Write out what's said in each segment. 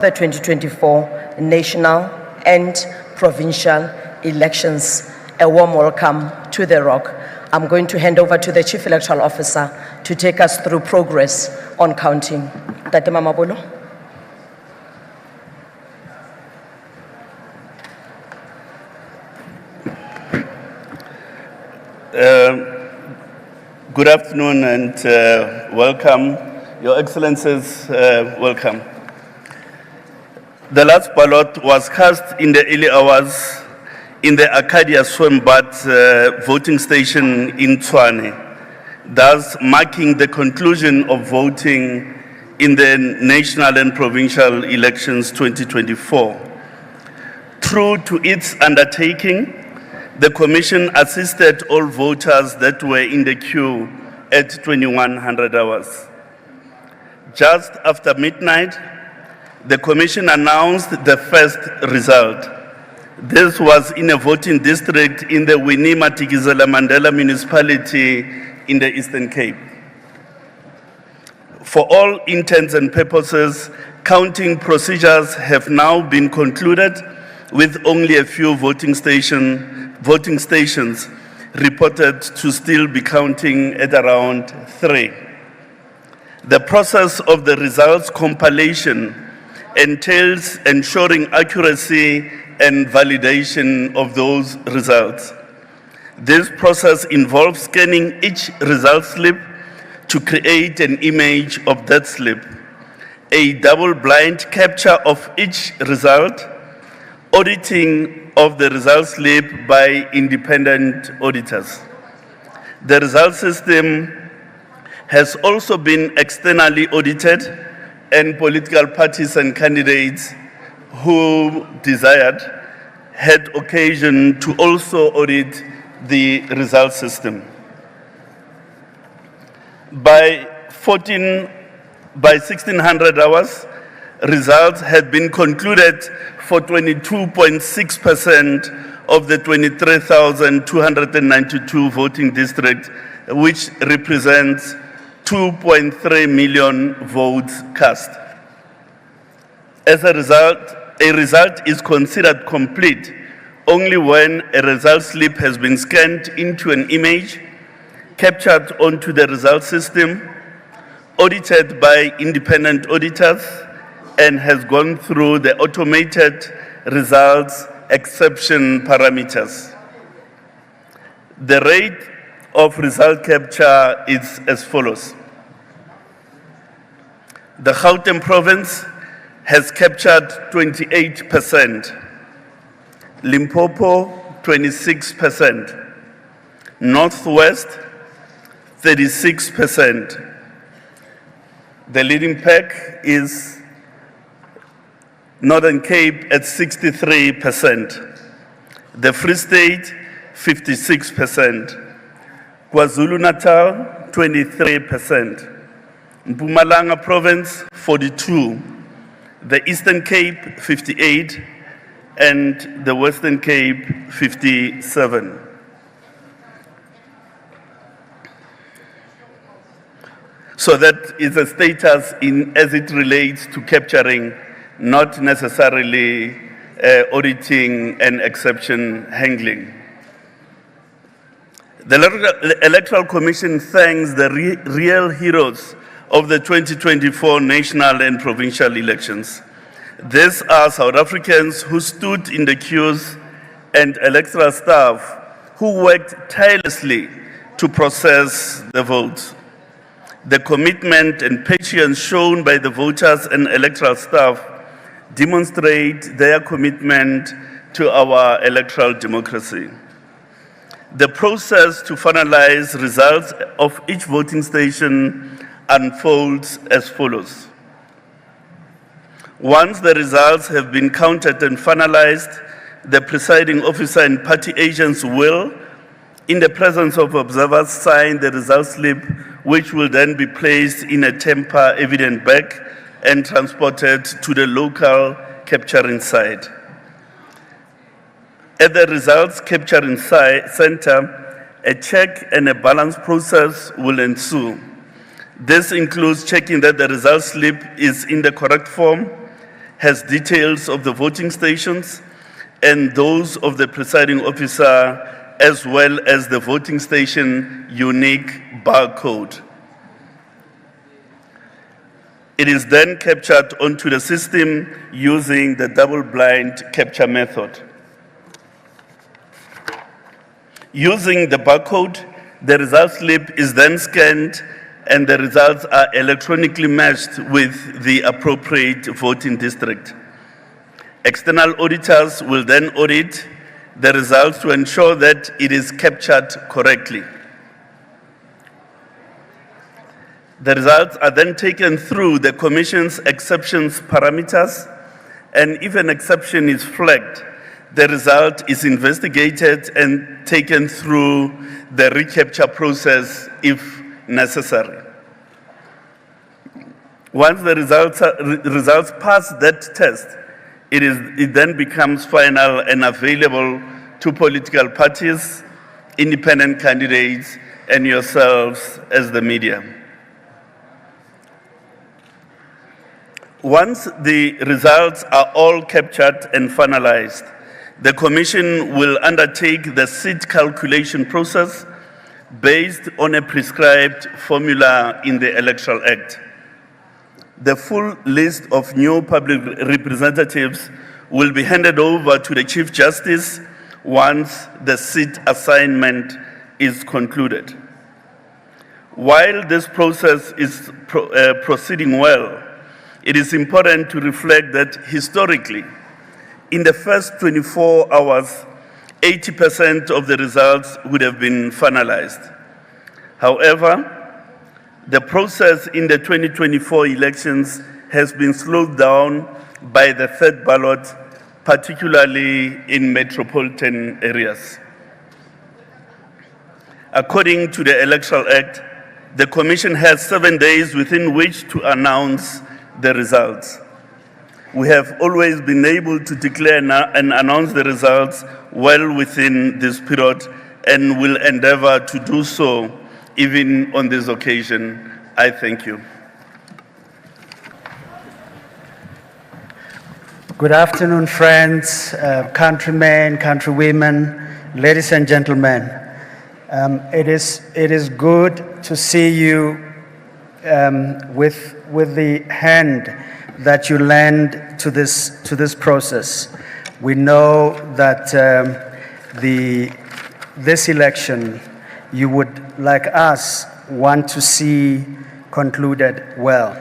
The 2024 national and provincial elections. A warm welcome to the Rock. I'm going to hand over to the Chief Electoral Officer to take us through progress on counting. Tate Mamabolo. Good afternoon and welcome. Your Excellencies, welcome. The last ballot was cast in the early hours in the Arcadia Swembad voting station in Tshwane, thus marking the conclusion of voting in the national and provincial elections 2024. True to its undertaking, the Commission assisted all voters that were in the queue at 2100 hours. Just after midnight, the Commission announced the first result. This was in a voting district in the Winnie Madikizela Mandela municipality in the Eastern Cape. For all intents and purposes, counting procedures have now been concluded with only a few voting stations reported to still be counting at around 3. The process of the results compilation entails ensuring accuracy and validation of those results. This process involves scanning each result slip to create an image of that slip, a double-blind capture of each result, auditing of the result slip by independent auditors. The result system has also been externally audited, and political parties and candidates who desired had occasion to also audit the result system. By 1600 hours, results had been concluded for 22.6% of the 23,292 voting districts, which represents 2.3 million votes cast. As a result is considered complete only when a result slip has been scanned into an image, captured onto the result system, audited by independent auditors, and has gone through the automated results exception parameters. The rate of result capture is as follows. The Gauteng province has captured 28%, Limpopo 26%, Northwest 36%. The leading pack is Northern Cape at 63%, the Free State 56%, KwaZulu-Natal 23%, Mpumalanga province 42%, the Eastern Cape 58%, and the Western Cape 57%. So that is a status as it relates to capturing, not necessarily auditing and exception handling. The Electoral Commission thanks the real heroes of the 2024 national and provincial elections. These are South Africans who stood in the queues and electoral staff who worked tirelessly to process the votes. The commitment and patience shown by the voters and electoral staff demonstrate their commitment to our electoral democracy. The process to finalize results of each voting station unfolds as follows. Once the results have been counted and finalized, the presiding officer and party agents will, in the presence of observers, sign the result slip, which will then be placed in a tamper evident bag and transported to the local capturing site. At the results capturing center, a check and a balance process will ensue. This includes checking that the result slip is in the correct form, has details of the voting stations and those of the presiding officer, as well as the voting station unique barcode. It is then captured onto the system using the double-blind capture method. Using the barcode, the result slip is then scanned and the results are electronically matched with the appropriate voting district. External auditors will then audit the results to ensure that it is captured correctly. The results are then taken through the Commission's exceptions parameters, and if an exception is flagged, the result is investigated and taken through the recapture process if necessary. Once the results pass that test, it then becomes final and available to political parties, independent candidates, and yourselves as the media. Once the results are all captured and finalized, the Commission will undertake the seat calculation process based on a prescribed formula in the Electoral Act. The full list of new public representatives will be handed over to the Chief Justice once the seat assignment is concluded. While this process is proceeding well, it is important to reflect that historically, in the first 24 hours, 80% of the results would have been finalized. However, the process in the 2024 elections has been slowed down by the third ballot, particularly in metropolitan areas. According to the Electoral Act, the Commission has 7 days within which to announce the results. We have always been able to declare and announce the results well within this period and will endeavor to do so even on this occasion. I thank you. Good afternoon, friends, countrymen, countrywomen, ladies and gentlemen. It is good to see you with the hand that you lend to this process. We know that this election you would, like us, want to see concluded well.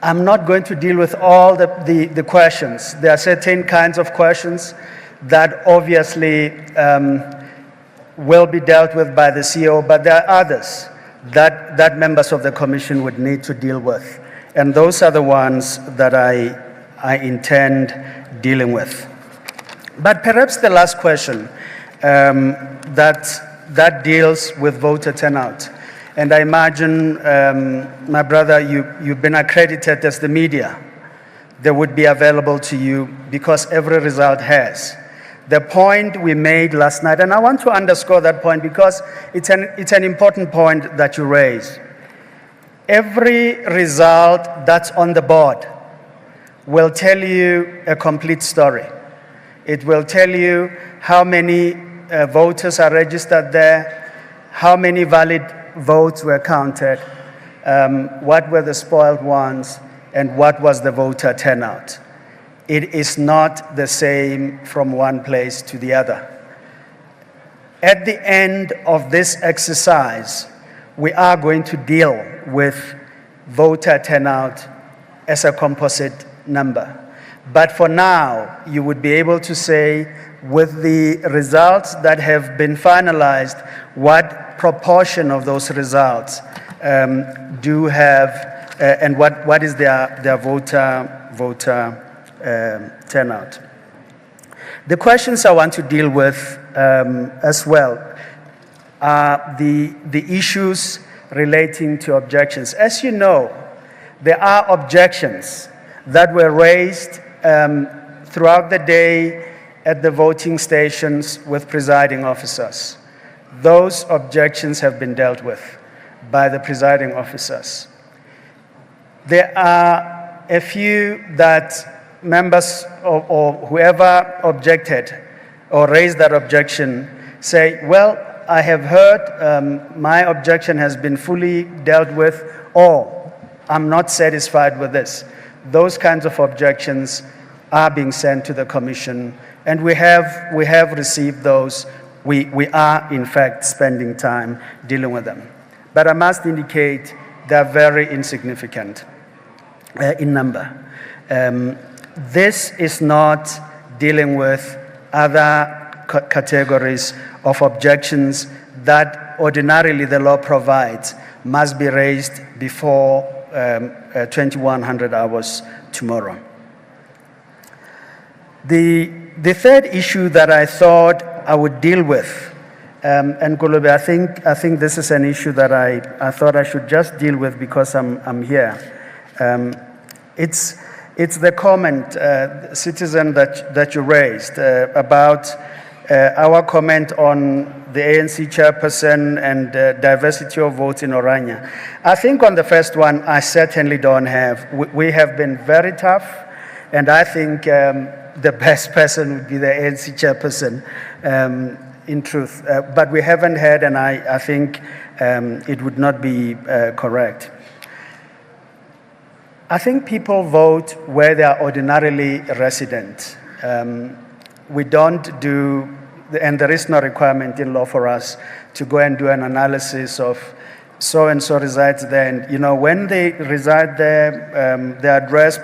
I'm not going to deal with all the questions. There are certain kinds of questions that obviously will be dealt with by the CEO, but there are others that members of the Commission would need to deal with. And those are the ones that I intend dealing with. But perhaps the last question that deals with voter turnout. And I imagine, my brother, you've been accredited as the media. They would be available to you because every result has. The point we made last night, and I want to underscore that point because it's an important point that you raised. Every result that's on the board will tell you a complete story. It will tell you how many voters are registered there, how many valid votes were counted, what were the spoiled ones, and what was the voter turnout. It is not the same from one place to the other. At the end of this exercise, we are going to deal with voter turnout as a composite number. But for now, you would be able to say, with the results that have been finalized, what proportion of those results do have, and what is their voter turnout. The questions I want to deal with as well are the issues relating to objections. As you know, there are objections that were raised throughout the day at the voting stations with presiding officers. Those objections have been dealt with by the presiding officers. There are a few that members or whoever objected or raised that objection say, well, I have heard my objection has been fully dealt with, or I'm not satisfied with this. Those kinds of objections are being sent to the Commission, and we have received those. We are, in fact, spending time dealing with them. But I must indicate they're very insignificant in number. This is not dealing with other categories of objections that ordinarily the law provides must be raised before 2100 hours tomorrow. The third issue that I thought I would deal with, and Kolobe, I think this is an issue that I thought I should just deal with because I'm here. It's the comment, citizen, that you raised about our comment on the ANC chairperson and diversity of votes in Orania. I think on the first one, I certainly don't have. We have been very tough, and I think the best person would be the ANC chairperson, in truth. But we haven't had, and I think it would not be correct. I think people vote where they are ordinarily resident. We don't do, and there is no requirement in law for us to go and do an analysis of so-and-so resides there. And, when they reside there, the address,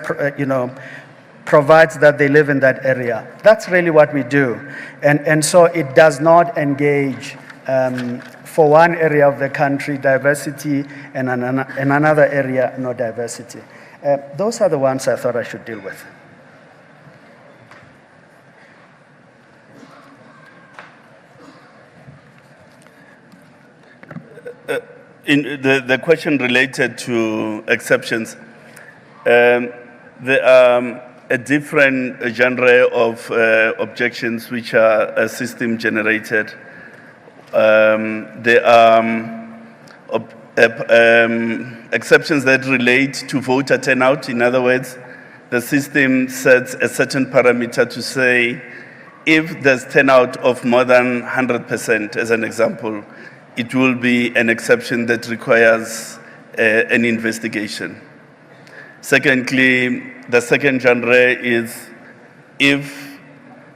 provides that they live in that area. That's really what we do. And so it does not engage, for one area of the country, diversity, and in another area, no diversity. Those are the ones I thought I should deal with. In the question related to exceptions, there are a different genre of objections which are system generated. There are exceptions that relate to voter turnout. In other words, the system sets a certain parameter to say if there's turnout of more than 100%, as an example, it will be an exception that requires an investigation. Secondly, the second genre is if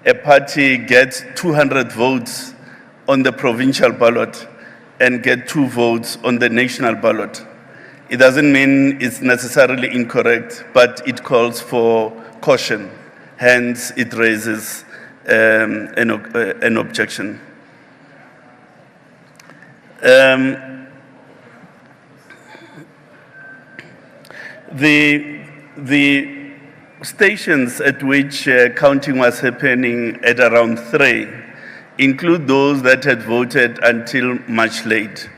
a party gets 200 votes on the provincial ballot and get 2 votes on the national ballot. It doesn't mean it's necessarily incorrect, but it calls for caution. Hence, it raises an objection. The stations at which counting was happening at around 3 include those that had voted until much late,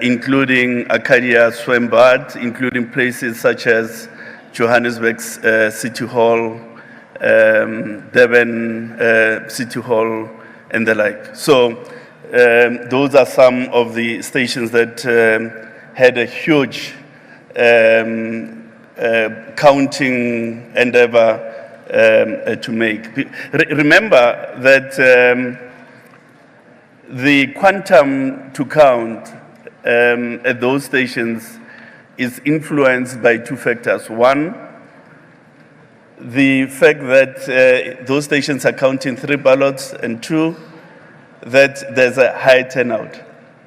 including Arcadia, Swembad, including places such as Johannesburg's City Hall, Durban City Hall, and the like. So those are some of the stations that had a huge counting endeavor to make. Remember that the quantum to count at those stations is influenced by 2 factors. One, the fact that those stations are counting 3 ballots, and 2, that there's a high turnout.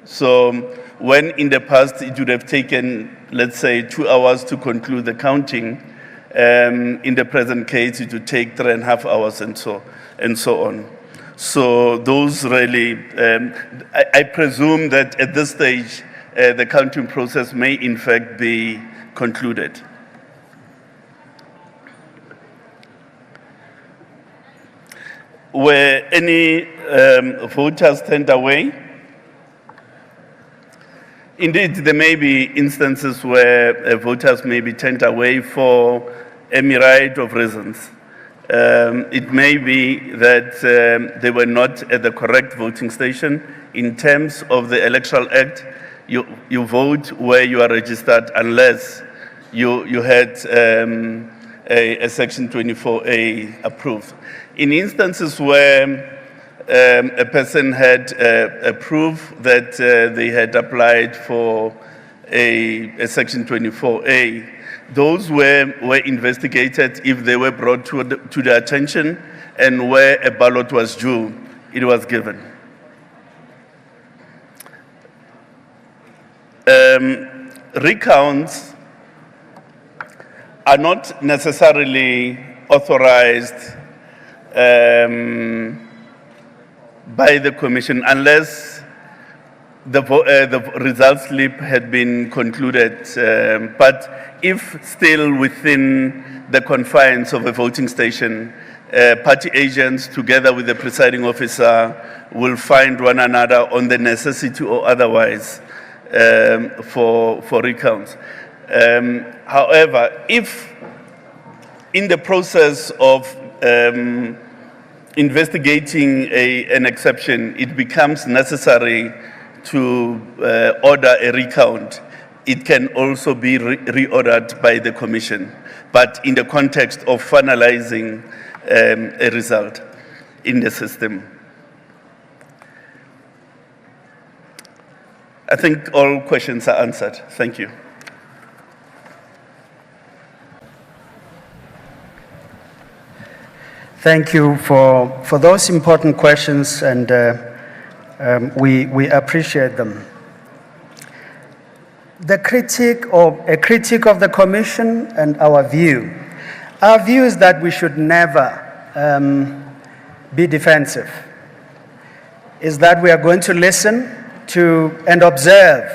So when in the past it would have taken, let's say, 2 hours to conclude the counting, in the present case it would take 3.5 hours and so on. So those really, I presume that at this stage the counting process may in fact be concluded. Were any voters turned away? Indeed, there may be instances where voters may be turned away for a myriad of reasons. It may be that they were not at the correct voting station. In terms of the Electoral Act, you vote where you are registered unless you had a Section 24A approved. In instances where a person had a proof that they had applied for a Section 24A, those were investigated if they were brought to the attention, and where a ballot was due, it was given. Recounts are not necessarily authorized by the Commission unless the result slip had been concluded. But if still within the confines of a voting station, party agents together with the presiding officer will find one another on the necessity or otherwise for recounts. However, if in the process of investigating an exception, it becomes necessary to order a recount, it can also be reordered by the Commission, but in the context of finalizing a result in the system. I think all questions are answered. Thank you. Thank you for those important questions, and we appreciate them. The critique, or a critique of the Commission, and our view is that we should never be defensive, is that we are going to listen to and observe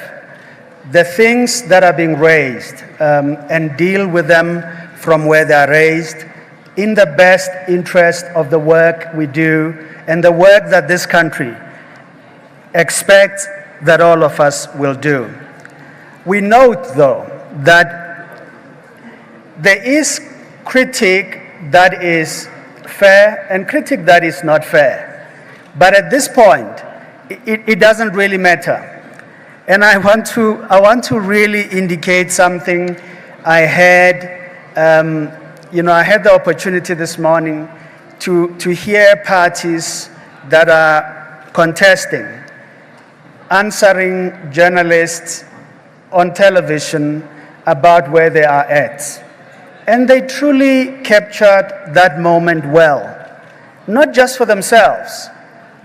the things that are being raised and deal with them from where they are raised, in the best interest of the work we do and the work that this country expects that all of us will do. We note, though, that there is critique that is fair and critique that is not fair. But at this point, it doesn't really matter. And I want to really indicate something. I had the opportunity this morning to hear parties that are contesting, answering journalists on television about where they are at. And they truly captured that moment well, not just for themselves,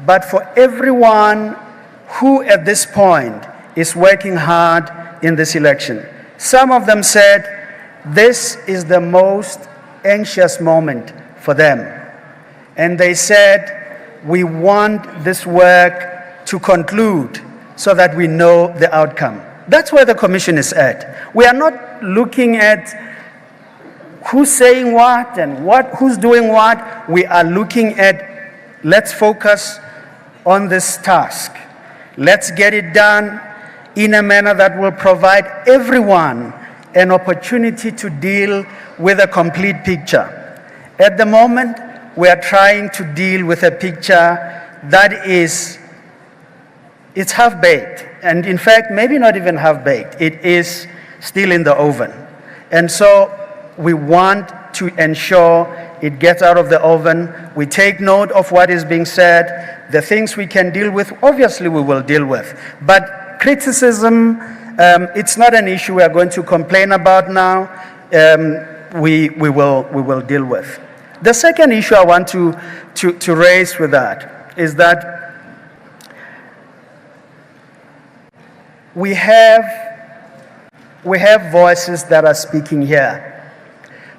but for everyone who at this point is working hard in this election. Some of them said this is the most anxious moment for them. And they said, we want this work to conclude so that we know the outcome. That's where the Commission is at. We are not looking at who's saying what and who's doing what. We are looking at, let's focus on this task. Let's get it done in a manner that will provide everyone an opportunity to deal with a complete picture. At the moment, we are trying to deal with a picture that it's half-baked, and in fact, maybe not even half-baked. It is still in the oven. And so we want to ensure it gets out of the oven. We take note of what is being said. The things we can deal with, obviously we will deal with. But criticism, it's not an issue we are going to complain about now. We will deal with. The second issue I want to raise with that is that we have voices that are speaking here,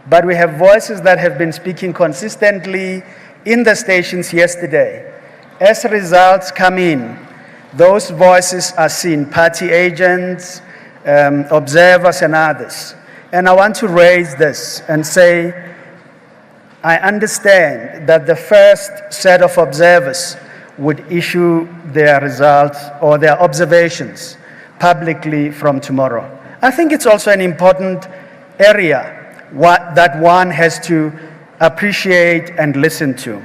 but we have voices that have been speaking consistently in the stations yesterday. As results come in, those voices are seen, party agents, observers, and others. And I want to raise this and say, I understand that the first set of observers would issue their results or their observations publicly from tomorrow. I think it's also an important area that one has to appreciate and listen to.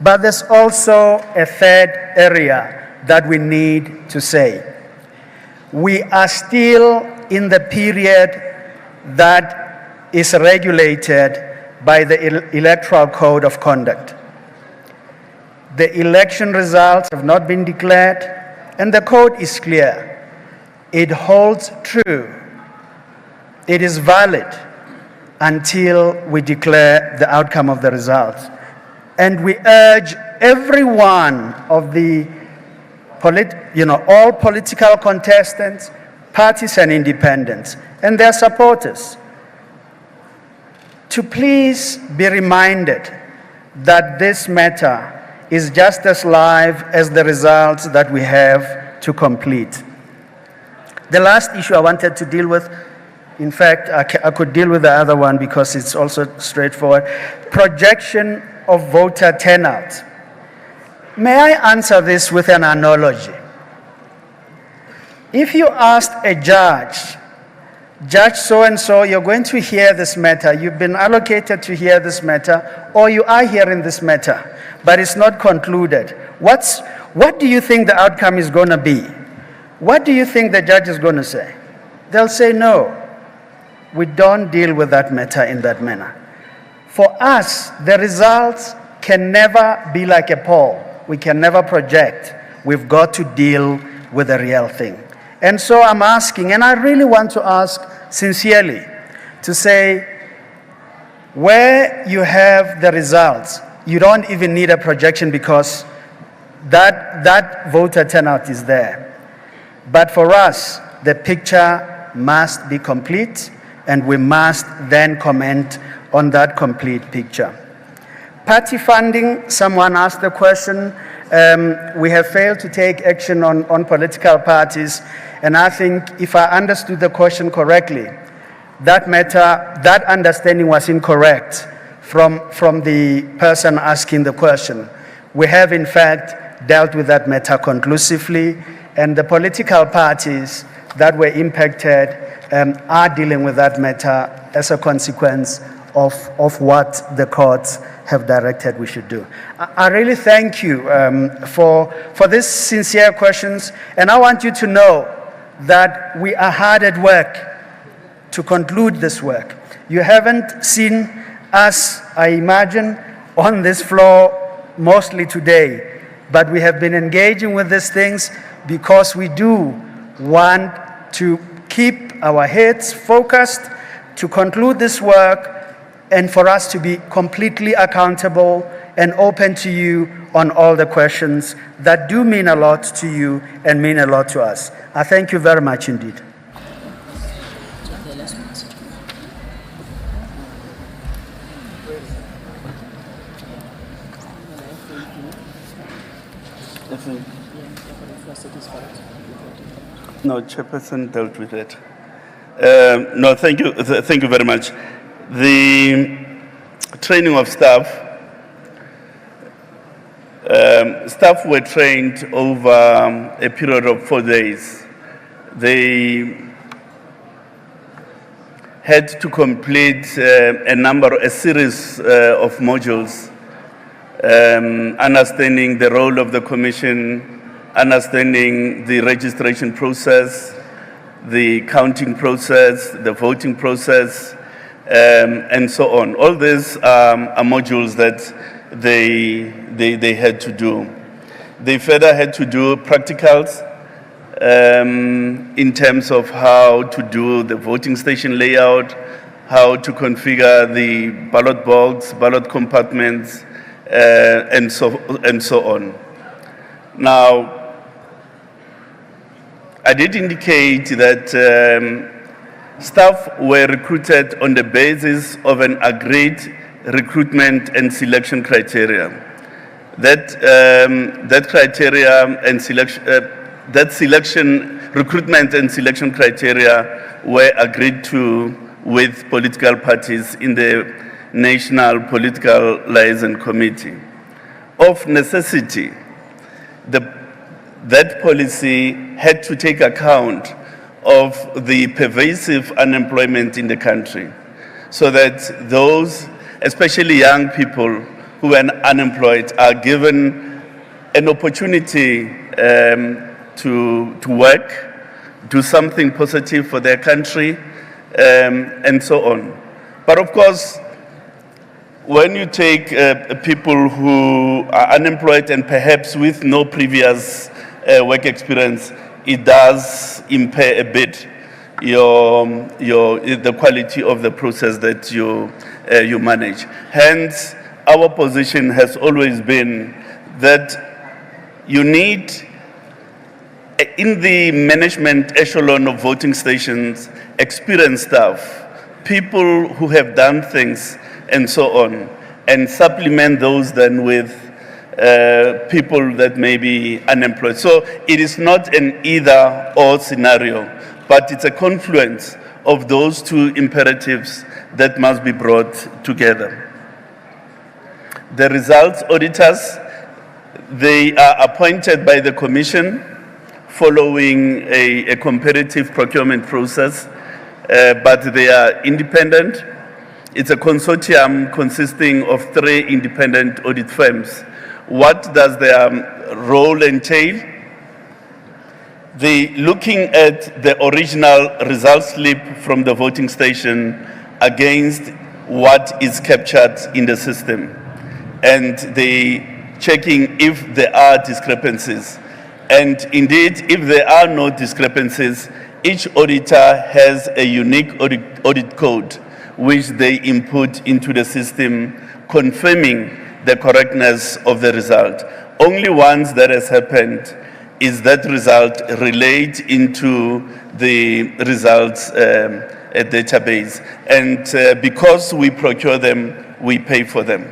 But there's also a third area that we need to say. We are still in the period that is regulated by the Electoral Code of Conduct. The election results have not been declared, and the code is clear. It holds true. It is valid until we declare the outcome of the results. And we urge every one of the all political contestants, parties and independents, and their supporters to please be reminded that this matter is just as live as the results that we have to complete. The last issue I wanted to deal with, in fact, I could deal with the other one because it's also straightforward. Projection of voter turnout. May I answer this with an analogy? If you asked a judge, Judge so-and-so, you're going to hear this matter, you've been allocated to hear this matter, or you are hearing this matter, but it's not concluded. What do you think the outcome is going to be? What do you think the judge is going to say? They'll say, no, we don't deal with that matter in that manner. For us, the results can never be like a poll. We can never project. We've got to deal with the real thing. And so I'm asking, and I really want to ask sincerely, to say, where you have the results, you don't even need a projection because that voter turnout is there. But for us, the picture must be complete, and we must then comment on that complete picture. Party funding, someone asked the question. We have failed to take action on political parties, and I think if I understood the question correctly, that understanding was incorrect from the person asking the question. We have in fact dealt with that matter conclusively, and the political parties that were impacted are dealing with that matter as a consequence of what the courts have directed we should do. I really thank you for these sincere questions, and I want you to know that we are hard at work to conclude this work. You haven't seen us, I imagine, on this floor mostly today, but we have been engaging with these things because we do want to keep our heads focused, to conclude this work, and for us to be completely accountable and open to you on all the questions that do mean a lot to you and mean a lot to us. I thank you very much indeed. No, Chairperson dealt with it. No, thank you very much. The training of staff, staff were trained over a period of 4 days. They had to complete a series of modules, understanding the role of the Commission, understanding the registration process, the counting process, the voting process, and so on. All these are modules that they had to do. They further had to do practicals in terms of how to do the voting station layout, how to configure the ballot box, ballot compartments, and so on. Now, I did indicate that staff were recruited on the basis of an agreed recruitment and selection criteria. That criteria and recruitment and selection criteria were agreed to with political parties in the National Political Liaison Committee. Of necessity, that policy had to take account of the pervasive unemployment in the country, so that those, especially young people who are unemployed, are given an opportunity to work, do something positive for their country, and so on. But of course, when you take people who are unemployed and perhaps with no previous work experience, it does impair a bit the quality of the process that you manage. Hence, our position has always been that you need, in the management echelon of voting stations, experienced staff, people who have done things and so on, and supplement those then with people that may be unemployed. So it is not an either-or scenario, but it's a confluence of those two imperatives that must be brought together. The results auditors, they are appointed by the Commission following a competitive procurement process, but they are independent. It's a consortium consisting of 3 independent audit firms. What does their role entail? They looking at the original result slip from the voting station against what is captured in the system. And they checking if there are discrepancies. And indeed, if there are no discrepancies, each auditor has a unique audit code which they input into the system, confirming the correctness of the result. Only once that has happened is that result relayed into the results database. And because we procure them, we pay for them.